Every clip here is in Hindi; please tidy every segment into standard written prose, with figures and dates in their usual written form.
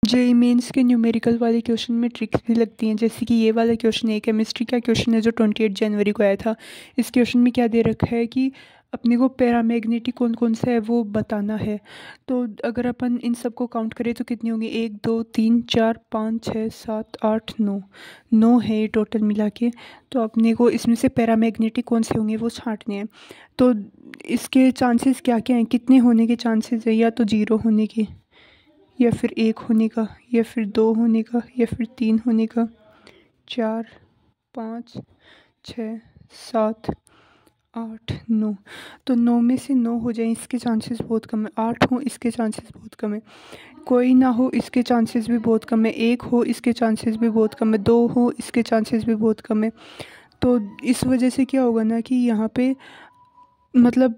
जेईई मेंस के न्यूमेरिकल वाले क्वेश्चन में ट्रिक्स भी लगती हैं, जैसे कि ये वाला क्वेश्चन है, केमिस्ट्री का क्वेश्चन है जो 28 जनवरी को आया था। इस क्वेश्चन में क्या दे रखा है कि अपने को पैरामैग्नेटिक कौन कौन सा है वो बताना है। तो अगर अपन इन सबको काउंट करें तो कितनी होंगी, 1 2 3 4 5 6 7 8 9, 9 है ये टोटल मिला के। तो अपने को इसमें से पैरामैग्नेटिक कौन से होंगे वो छांटने हैं। तो इसके चांसेस क्या क्या हैं, कितने होने के चांसेस है, या तो 0 होने के, या फिर 1 होने का, या फिर 2 होने का, या फिर 3 होने का, 4 5 6 7 8 9। तो 9 में से 9 हो जाए इसके चांसेस बहुत कम है, 8 हो इसके चांसेस बहुत कम है, कोई ना हो इसके चांसेस भी बहुत कम है, 1 हो इसके चांसेस भी बहुत कम है, 2 हो इसके चांसेस भी बहुत कम है। तो इस वजह से क्या होगा ना कि यहाँ पे मतलब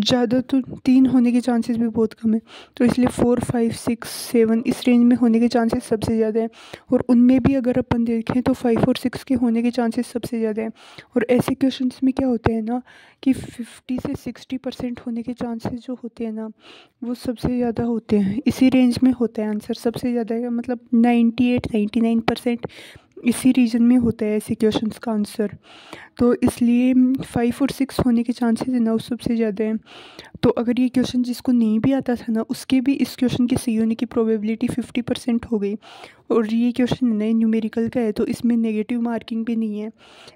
ज़्यादा तो 3 होने के चांसेस भी बहुत कम है। तो इसलिए 4 5 6 7 इस रेंज में होने के चांसेस सबसे ज़्यादा हैं। और उनमें भी अगर अपन देखें तो 5 और 6 के होने के चांसेस सबसे ज़्यादा हैं। और ऐसे क्वेश्चंस में क्या होते हैं ना कि 50 से 60% होने के चांसेस जो होते हैं ना वो सबसे ज़्यादा होते हैं, इसी रेंज में होता है आंसर सबसे ज़्यादा है, मतलब 98 99% इसी रीजन में होता है ऐसे क्वेश्चंस का आंसर। तो इसलिए 5 और 6 होने के चांसेस है ना वो सबसे ज़्यादा हैं। तो अगर ये क्वेश्चन जिसको नहीं भी आता था ना उसके भी इस क्वेश्चन के सही होने की प्रोबेबिलिटी 50% हो गई। और ये क्वेश्चन है ना न्यूमेरिकल का है तो इसमें नेगेटिव मार्किंग भी नहीं है।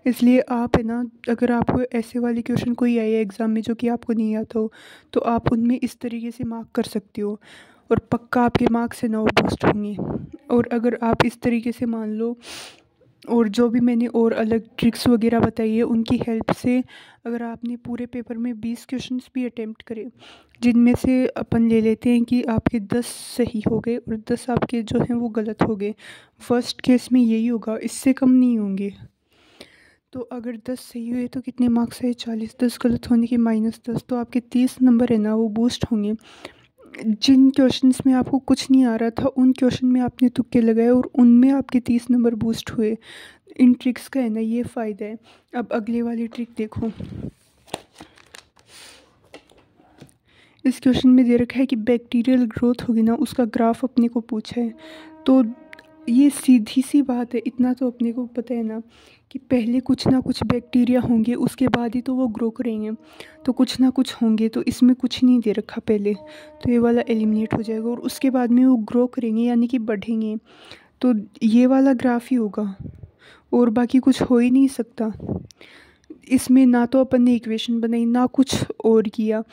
इसलिए आप है ना अगर आपको ऐसे वाले क्वेश्चन कोई आए एग्ज़ाम में जो कि आपको नहीं आता हो तो आप उनमें इस तरीके से मार्क कर सकते हो और पक्का आपके मार्क्स है ना वो बूस्ट होंगे। और अगर आप इस तरीके से मान लो और जो भी मैंने और अलग ट्रिक्स वगैरह बताई है उनकी हेल्प से अगर आपने पूरे पेपर में 20 क्वेश्चंस भी अटेम्प्ट करे, जिनमें से अपन ले लेते हैं कि आपके 10 सही हो गए और 10 आपके जो हैं वो गलत हो गए, फर्स्ट केस में यही होगा, इससे कम नहीं होंगे। तो अगर 10 सही हुए तो कितने मार्क्स है, 40, 10 गलत होने के -10, तो आपके 30 नंबर है ना वो बूस्ट होंगे। जिन क्वेश्चंस में आपको कुछ नहीं आ रहा था उन क्वेश्चन में आपने तुक्के लगाए और उनमें आपके 30 नंबर बूस्ट हुए। इन ट्रिक्स का है ना ये फ़ायदा है। अब अगले वाली ट्रिक देखो, इस क्वेश्चन में दे रखा है कि बैक्टीरियल ग्रोथ होगी ना उसका ग्राफ अपने को पूछा है। तो ये सीधी सी बात है, इतना तो अपने को पता है ना कि पहले कुछ ना कुछ बैक्टीरिया होंगे उसके बाद ही तो वो ग्रो करेंगे, तो कुछ ना कुछ होंगे। तो इसमें कुछ नहीं दे रखा पहले, तो ये वाला एलिमिनेट हो जाएगा और उसके बाद में वो ग्रो करेंगे यानी कि बढ़ेंगे, तो ये वाला ग्राफ ही होगा और बाकी कुछ हो ही नहीं सकता। इसमें ना तो अपन ने इक्वेशन बनाई ना कुछ और किया,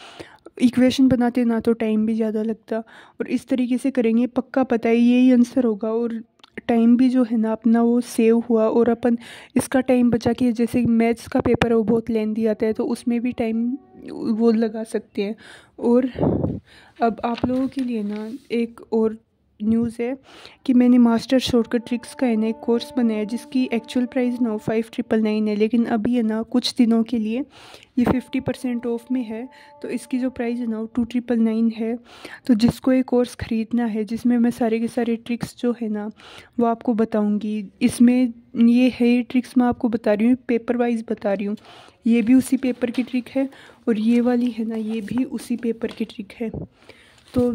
इक्वेशन बनाते ना तो टाइम भी ज़्यादा लगता, और इस तरीके से करेंगे पक्का पता है यही आंसर होगा। और टाइम भी जो है ना अपना वो सेव हुआ और अपन इसका टाइम बचा के, जैसे मैथ्स का पेपर है वो बहुत लेंथी आता है तो उसमें भी टाइम वो लगा सकते हैं। और अब आप लोगों के लिए ना एक और न्यूज़ है कि मैंने मास्टर शॉर्टकट ट्रिक्स का है ना एक कोर्स बनाया जिसकी एक्चुअल प्राइस ना 5999 है, लेकिन अभी है ना कुछ दिनों के लिए ये 50% ऑफ में है। तो इसकी जो प्राइस है ना वो 2999 है। तो जिसको ये कोर्स ख़रीदना है जिसमें मैं सारे के सारे ट्रिक्स जो है ना वो आपको बताऊंगी, इसमें ये है ये ट्रिक्स मैं आपको बता रही हूँ, पेपर वाइज बता रही हूँ। ये भी उसी पेपर की ट्रिक है और ये वाली है ना ये भी उसी पेपर की ट्रिक है। तो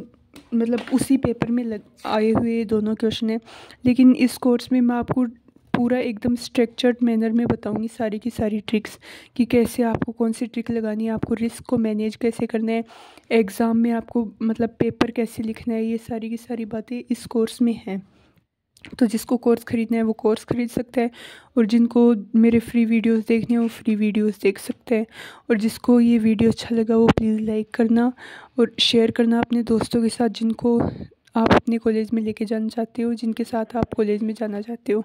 मतलब उसी पेपर में आए हुए दोनों क्वेश्चन हैं, लेकिन इस कोर्स में मैं आपको पूरा एकदम स्ट्रक्चर्ड मैनर में बताऊंगी सारी की सारी ट्रिक्स कि कैसे आपको कौन सी ट्रिक लगानी है, आपको रिस्क को मैनेज कैसे करना है, एग्ज़ाम में आपको मतलब पेपर कैसे लिखना है, ये सारी की सारी बातें इस कोर्स में हैं। तो जिसको कोर्स ख़रीदना है वो कोर्स ख़रीद सकता है और जिनको मेरे फ्री वीडियोस देखने हैं वो फ्री वीडियोस देख सकते हैं। और जिसको ये वीडियो अच्छा लगा वो प्लीज़ लाइक करना और शेयर करना अपने दोस्तों के साथ जिनको आप अपने कॉलेज में लेके जाना चाहते हो, जिनके साथ आप कॉलेज में जाना चाहते हो।